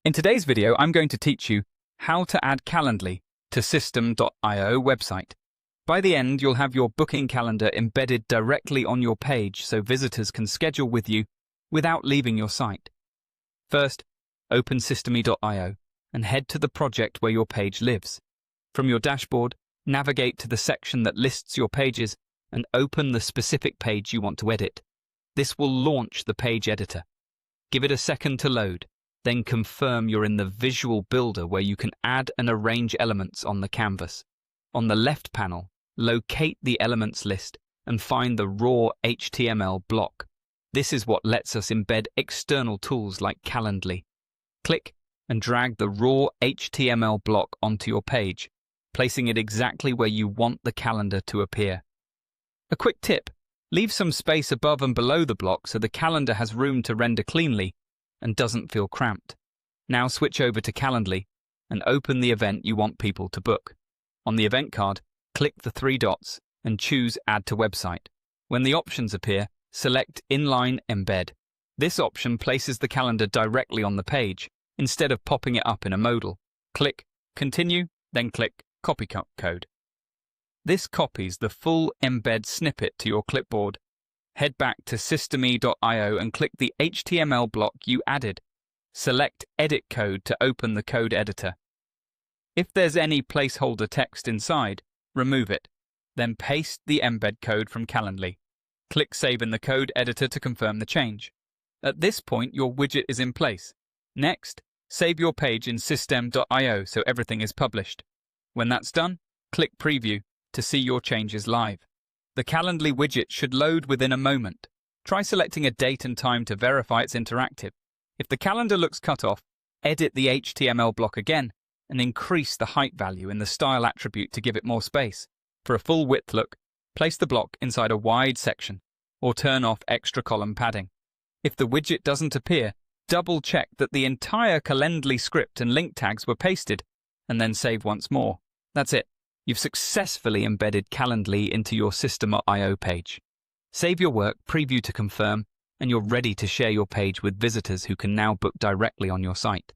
In today's video, I'm going to teach you how to add Calendly to Systeme.io website. By the end, you'll have your booking calendar embedded directly on your page so visitors can schedule with you without leaving your site. First, open Systeme.io and head to the project where your page lives. From your dashboard, navigate to the section that lists your pages and open the specific page you want to edit. This will launch the page editor. Give it a second to load, then confirm you're in the visual builder where you can add and arrange elements on the canvas. On the left panel, locate the elements list and find the raw HTML block. This is what lets us embed external tools like Calendly. Click and drag the raw HTML block onto your page, placing it exactly where you want the calendar to appear. A quick tip: leave some space above and below the block so the calendar has room to render cleanly and doesn't feel cramped. Now switch over to Calendly and open the event you want people to book. On the event card, click the three dots and choose Add to Website. When the options appear, select Inline Embed. This option places the calendar directly on the page, instead of popping it up in a modal. Click Continue, then click Copy Code. This copies the full embed snippet to your clipboard. Head back to Systeme.io and click the HTML block you added. Select Edit Code to open the code editor. If there's any placeholder text inside, remove it. Then paste the embed code from Calendly. Click Save in the code editor to confirm the change. At this point, your widget is in place. Next, save your page in Systeme.io so everything is published. When that's done, click Preview to see your changes live. The Calendly widget should load within a moment. Try selecting a date and time to verify it's interactive. If the calendar looks cut off, edit the HTML block again and increase the height value in the style attribute to give it more space. For a full width look, place the block inside a wide section or turn off extra column padding. If the widget doesn't appear, double check that the entire Calendly script and link tags were pasted and then save once more. That's it. You've successfully embedded Calendly into your Systeme.io page. Save your work, preview to confirm, and you're ready to share your page with visitors who can now book directly on your site.